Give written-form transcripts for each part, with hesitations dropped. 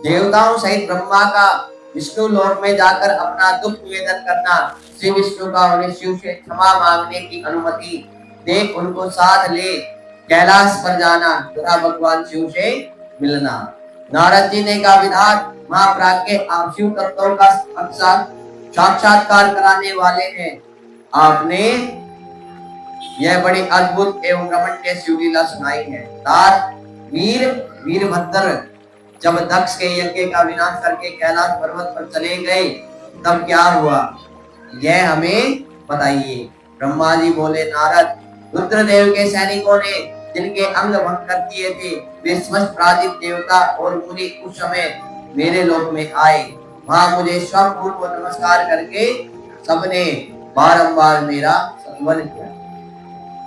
देवताओं सहित ब्रह्मा का विष्णु लोक में जाकर अपना दुख निवेदन करना, श्री विष्णु का उन्हें शिव से क्षमा मांगने की अनुमति देख उनको साथ ले कैलाश पर जाना तथा भगवान शिव से मिलना। नारद जी ने कहा, विधात महाप्राज्ञ आप शिव तत्वों का साक्षात्कार कराने वाले हैं। आपने यह बड़ी अद्भुत एवं रमणीय शिव लीला सुनाई है। वीरभद्र जब दक्ष के यज्ञ का विनाश करके कैलाश पर्वत पर चले गए तब क्या हुआ, यह हमें बताइए। ब्रह्मा जी बोले, नारद, रुद्रदेव के सैनिकों ने जिनके अंग भंग कर दिए थे वे समस्त प्राचीन देवता और मुनि उस समय मेरे लोक में आए। वहां मुझे स्वपूर्व नमस्कार करके सबने बारंबार मेरा संबोधन किया।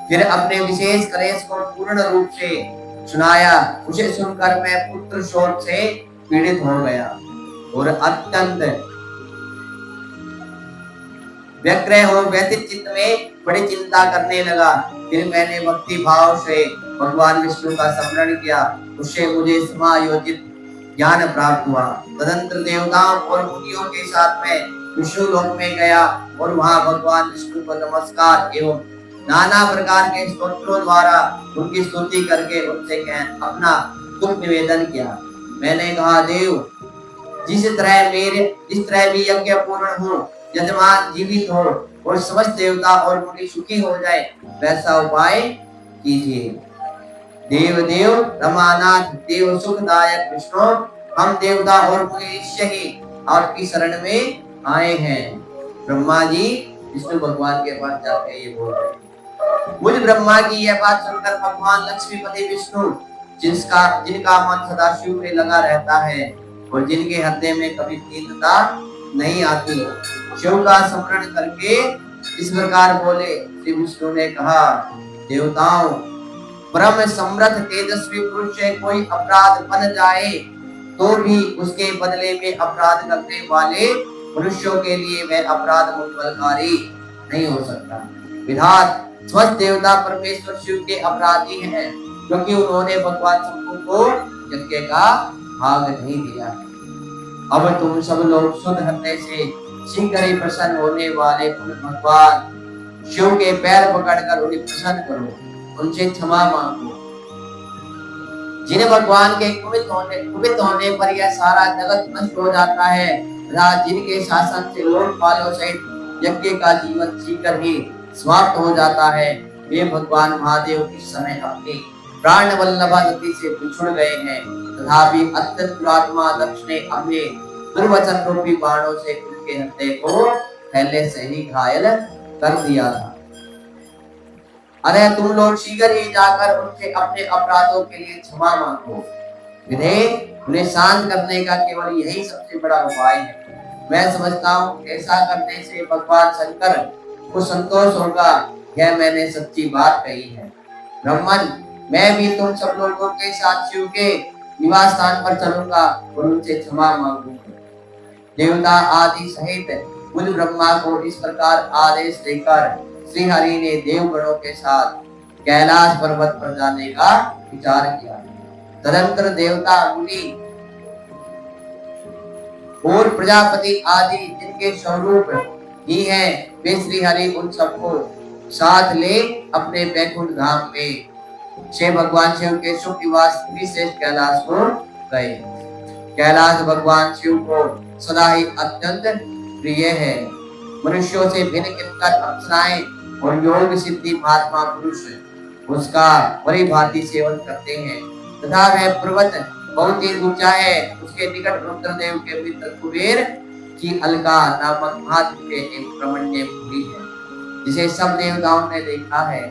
फिर अपने विशेष क्लेश को पूर्ण रूप से सुनाया। उसे सुनकर मैं पुत्र शोक से पीड़ित हो गया और अत्यंत व्यग्र हो व्यथित चित्त में बड़ी चिंता करने लगा। फिर मैंने भक्ति भाव से भगवान विष्णु का स्मरण किया। उससे मुझे समायोजित ज्ञान प्राप्त हुआ। तदंतर देवताओं और मुनियों के साथ में विष्णु लोक में गया और वहां भगवान विष्णु को नमस्कार एवं नाना प्रकार के स्तोत्रों द्वारा उनकी स्तुति करके उनसे अपना दुख निवेदन किया। मैंने कहा, देव, जिस तरह भी यज्ञ पूर्ण हो, यजमान जीवित हो और समस्त देवता और मुनि सुखी हो जाए, वैसा उपाय कीजिए। देव रमानाथ देव सुखदायक विष्णु, हम देवता और मुनि निश्चय ही आपकी शरण में आए हैं। ब्रह्मा जी विष्णु भगवान के पास जाके ये बोल रहे, मुझ ब्रह्मा की यह बात सुनकर भगवान लक्ष्मीपति विष्णु, जिनका मन सदा शिव में लगा रहता है और जिनके हृदय में कभी दीनता नहीं आती, शिव का स्मरण करके इस प्रकार बोले। श्री विष्णु ने कहा, देवताओं, परम समर्थ तेजस्वी पुरुष से कोई अपराध बन जाए तो भी उसके बदले में अपराध करने वाले मनुष्यों के लिए वह अपराध मंगलकारी नहीं हो सकता। विधात, समस्त देवता परमेश्वर शिव के अपराधी हैं, क्योंकि उन्होंने भगवान शंभु को यज्ञ का भाग नहीं दिया। अब तुम सब लोग शुद्ध हृदय से शीघ्र ही प्रसन्न होने वाले भगवान शिव के पैर पकड़कर उन्हें प्रसन्न करो, उनसे क्षमा मांगो। जिन्हें भगवान के कुपित होने पर यह सारा जगत नष्ट हो जाता है, जिनके शासन से लोकपालों सहित यज्ञ का जीवन शीघ्र ही समाप्त हो जाता है, वे भगवान महादेव इस समय अपनी प्राण वल्लभा गति से बिछुड़ गए हैं। तथापि अत्यंत दुरात्मा दक्ष ने अपने दुर्वचन रूपी बाणों से उनके हृदय को पहले से ही घायल कर दिया था। अरे तुम लोग शीघ्र ही जाकर उनसे अपने अपराधों के लिए क्षमा मांगो। उन्हें शांत करने का केवल यही सबसे बड़ा उपाय है। मैं समझता हूँ ऐसा करने से भगवान शंकर को संतोष होगा। यह मैंने सच्ची बात कही है। ब्राह्मण, मैं भी तुम सब लोगों के साथ शिव के निवास स्थान पर चलूंगा और उनसे क्षमा मांगूंगा। देवता आदि सहित मुझ ब्रह्मा को इस प्रकार आदेश देकर श्री हरि ने देवगणों के साथ कैलाश पर्वत पर जाने का विचार किया। तदंतर देवता मुनि और प्रजापति आदि जिनके स्वरूप ही हैं, वे श्री हरि उन सबको साथ ले अपने बैकुंठ धाम में से भगवान शिव के सुख निवास विशेष कैलाश को गए। कैलाश भगवान शिव को सदा ही अत्यंत प्रिय है। मनुष्यों से भिन्न किंकर अप्सराएं और योग सिद्धि महात्मा पुरुष उसका बड़ी भांति सेवन करते हैं तथा वह पर्वत बहुत ही ऊंचा है। उसके निकट रुद्रदेव के मित्र कुबेर की अलका नामक महात्मा एक ब्रह्मण्य पुरी है, जिसे सब देवताओं ने देखा है।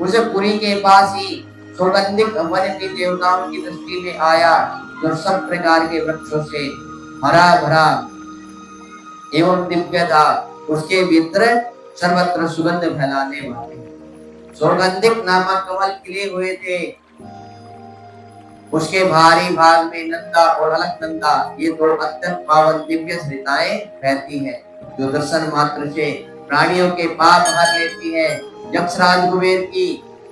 उस पुरी के पास ही सौगंधिक वन भी देवताओं की दृष्टि में आया, जो सब प्रकार के वृक्षों से हरा भरा एवं दिव्य था। उसके भीतर सर्वत्र सुगंध फैलाने वाले सौगंधिक नामक कमल खिले हुए थे। उसके भारी भाग में नंदा और अलकनंदा ये दो अत्यंत पावन दिव्य सरिताएं रहती हैं, जो दर्शन मात्र से प्राणियों के पाप हर लेती है। यक्षराज कुबेर की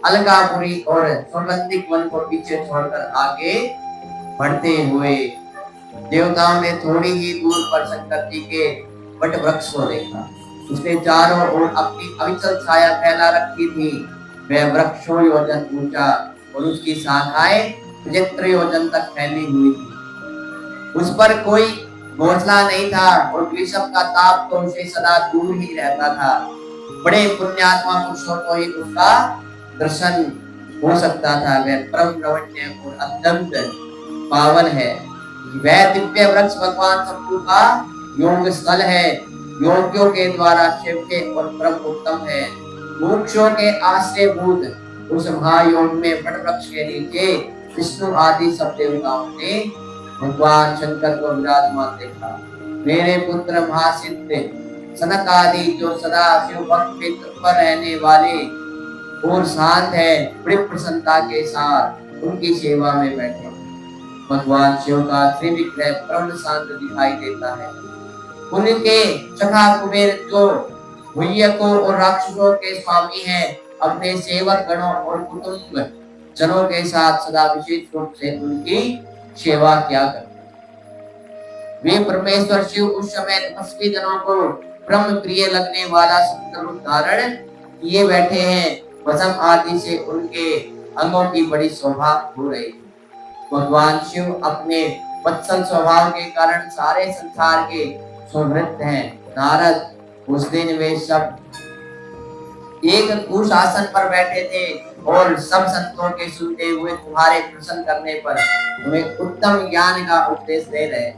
अलकापुरी और सौगंधिक वन को पीछे छोड़कर आगे बढ़ते हुए देवताओं ने थोड़ी ही दूर पर शंकर जी के वट वृक्ष को देखा। उसने चारों ओर अपनी अविचल छाया फैला रखी थी। वह वृक्षों योजन ऊंचा और उसकी शाखाएं विचित्र योजन तक फैली हुई थी। उस पर कोई घोंसला नहीं था और ग्रीष्म का ताप तो उसे सदा दूर ही रहता था। बड़े पुण्यात्मा पुरुषों को ही उसका दर्शन हो सकता था। वह परम रमणीय और अत्यंत पावन है। वह दिव्य वृक्ष भगवान शंभु का योग स्थल है। योगियों के द्वारा सेव्य और परम उत्तम है। मोक्षों के आश्रयभूत उस महायोग में वट वृक्ष के नीचे विष्णु आदि सब देवताओं ने भगवान शंकर को विराजमान देखा। मेरे पुत्र महासिद्ध सनक आदि जो सदा शिव भक्त में तत्पर रहने वाले और शांत है, बड़ी प्रसन्नता के साथ उनकी सेवा में बैठे। भगवान शिव का त्रिविक्रय परम शांत दिखाई देता है। उनके सखा कुबेर जो भूयकों और राक्षसों के स्वामी हैं, अपने सेवक गणों और कुटुंब जनों के साथ सदा विशेष रूप से उनकी सेवा किया करते। वे परमेश्वर शिव उस समय तपस्वी जनों को ब्रह्म प्रिय लगने वाला सुंदर रूप धारण किए बैठे हैं। भस्म आदि से उनके अंगों की बड़ी शोभा हो रही है। भगवान शिव अपने वत्सल स्वभाव के कारण सारे संसार के सुहृद हैं। नारद उस दिन वे सब एक उस आसन पर बैठे थे और सब संतों के सुनते हुए तुम्हारे प्रसन्न करने पर तुम्हें उत्तम ज्ञान का उपदेश दे रहे।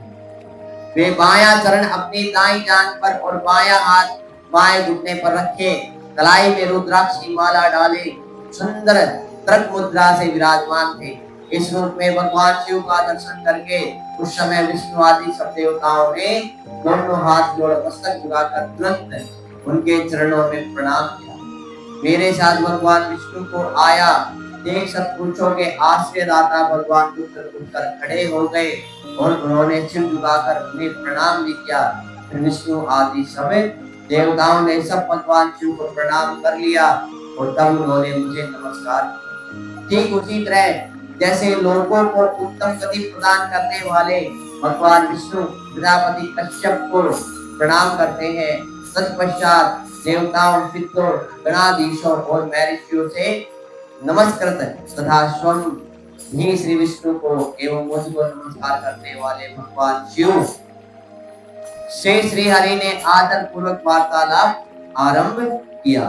वे बायां चरण अपनी दाईं जांघ पर और बायां हाथ बाएं घुटने पर रखे, कलाई में रुद्राक्ष की माला डाले, सुंदर त्रक मुद्रा से विराजमान थे। इस रूप में भगवान शिव का दर्शन करके उस समय विष्णु आदि सब देवताओं ने दोनों हाथ जोड़ मस्तक झुकाकर तुरंत उनके चरणों में प्रणाम किया। मेरे साथ भगवान विष्णु को आया देख सब पुरुषों के आश्रयदाता भगवान उठकर खड़े हो गए और उन्होंने सिर झुकाकर उन्हें प्रणाम भी किया। फिर विष्णु आदि सब देवताओं ने सब भगवान शिव को प्रणाम कर लिया और तब उन्होंने मुझे नमस्कार। ठीक उसी तरह जैसे लोगों को उत्तम गति प्रदान करने वाले भगवान विष्णु प्रजापति कश्यप को प्रणाम करते हैं, तत्पश्चात देवताओं, पितरों, गणाधीशों और महर्षियों से नमस्कृत तथा स्वयं भी श्री विष्णु को एवं मुझको नमस्कार करने वाले भगवान शिव से श्री हरि ने आदर पूर्वक वार्तालाप आरंभ किया।